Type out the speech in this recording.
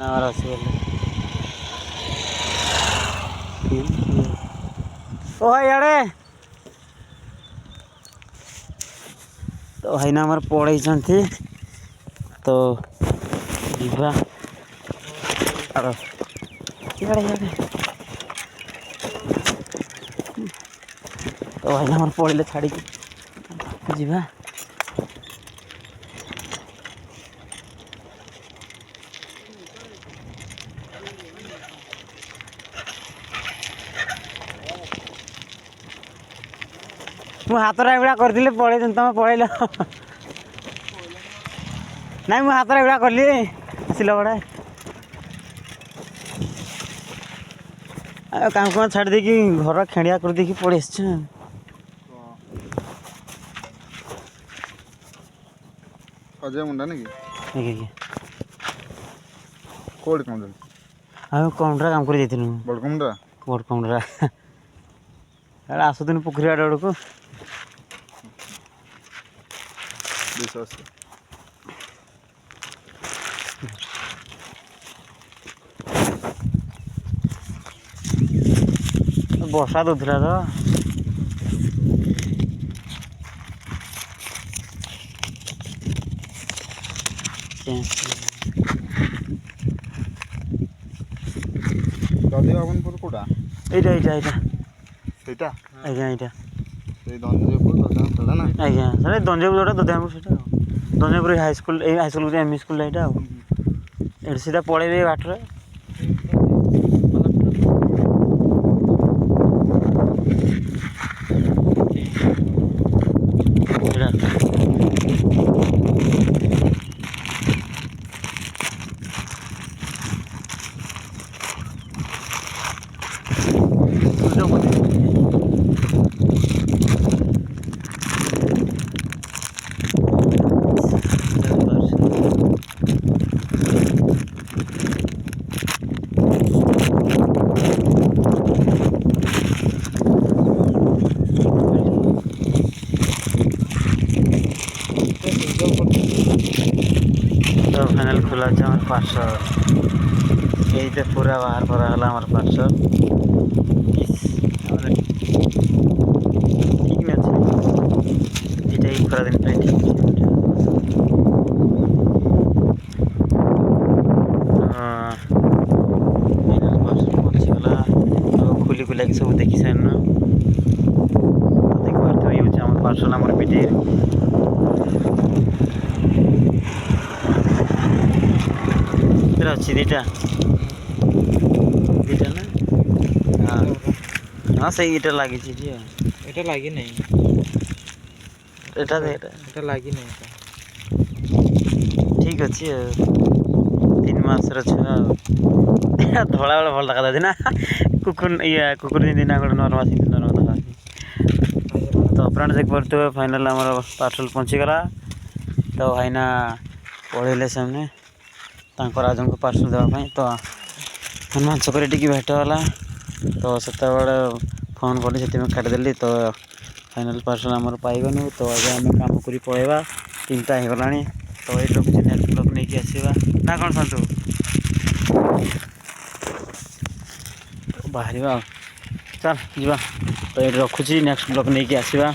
আমার আছে বলে ও ভাই আড়ে তো ভাଇନା ଆମର ପଳେଇଛନ୍ତି ତ ଯିବା ଆର ଇଆଡ଼େ ଇଆଡ଼େ ତ ଭାଇନା ଆମର ପଳେଇଲେ ଛାଡ଼ିକି ଯିବା। ମୁଁ ହାତରେ ଏଗୁଡ଼ା କରିଥିଲି ପଳେଇଛନ୍ତି ତମେ ପଳେଇଲ ନାଇଁ ମୁଁ ହାତରେ ଏଗୁଡ଼ା କଲି ଆସିଲ ବଡ଼େ ଆଉ କାମ କାମ ଛାଡ଼ି ଦେଇକି ଘର ଖେଣିଆ କରିଦେଇକି ପଳେଇ ଆସିଛୁ। ଅଜୟ ମୁଣ୍ଡା ନାଇଁ ଆଜ୍ଞା କୋଉଠି କାମ ଚାଲିଛି? ଆଉ କମରା କାମ କରି ଯାଇଥିଲୁ ବଡ଼କମୁଣ୍ଡା ବଡ଼ କମରା ଆଡ଼େ ଆସୁଥିଲୁ ପୋଖରୀ ଆଡ଼େ ବେଳକୁ ବିଶ୍ୱାସ ବର୍ଷା ଦଉଥିଲା ତ ଦଧି ବାବନପୁର କୋଉଟା? ଏଇଟା ଏଇଟା ଏଇଟା ସେଇଟା ଆଜ୍ଞା ଏଇଟା ସେଇ ଦଧି ଦଦାମପୁର ନା ଆଜ୍ଞା ସାର୍ ଦଞ୍ଜାପୁର ଯୋଉଟା ଦଦାମପୁର ସେଇଟା ଆଉ ଦଞ୍ଜାପୁର ହାଇସ୍କୁଲ ଏଇ ହାଇସ୍କୁଲ ଏମ୍ ଇ ସ୍କୁଲଟା ଏଇଟା ଆଉ ଏଠି ସିଧା ପଳେଇବେ ଏଇ ବାଟରେ। तो फाइनल खुला है हमारे पार्सल ये पूरा बाहर भरा है हमारे पार्सल ठीक नहीं अच्छे ये पूरा दिन पे ठीक फाइनल पार्सल पहुँचीगला तो खुली खुला कि सब देखी सारन देख पारे ये हूँ पार्सल आम पिटी अच्छी दीटा दीटा ना हाँ हाँ सही इटा लगी এটা লাগি নাই এটা এটা লাগি নাই এটা ঠিক ଅଛି 3 ମାସର ଛୁଆ ଧଳା ବେଳେ ଭଲ ଦେଖାଯାଉଛି ନା କୁକୁର ଯେମିତି ନା ଗୋଟେ ନର୍ମାଲ ସେମିତି ନର୍ମାଲ ଦେଖାଯାଉଛି। ତ ଫ୍ରେଣ୍ଡ ଦେଖିପାରୁଥିବେ ଫାଇନାଲ ଆମର ପାର୍ସଲ ପହଞ୍ଚିଗଲା ତ ଭାଇନା ପଳେଇଲେ ସେମାନେ ତାଙ୍କର ଆଜଙ୍କୁ ପାର୍ସଲ ଦେବା ପାଇଁ ତ ହନୁମାନ ଛକରେ ଟିକେ ଭେଟ ହେଲା ତ ସେତେବେଳେ ଫୋନ୍ କଲି ସେଥିପାଇଁ କାଟିଦେଲି ତ ଫାଇନାଲ ପାର୍ସଲ ଆମର ପାଇଗନୁ ତ ଏବେ ଆମେ କାମ କରି ପଳେଇବା 3ଟା ହେଇଗଲାଣି ତ ଏଇଠି ରଖୁଛି ନେକ୍ସଟ ବ୍ଲକ୍ ନେଇକି ଆସିବା ନା କ'ଣ ସନ୍ତୁ ବାହାରିବା ଆଉ ଚାଲ ଯିବା ତ ଏଇଠି ରଖୁଛି ନେକ୍ସଟ ବ୍ଲକ୍ ନେଇକି ଆସିବା।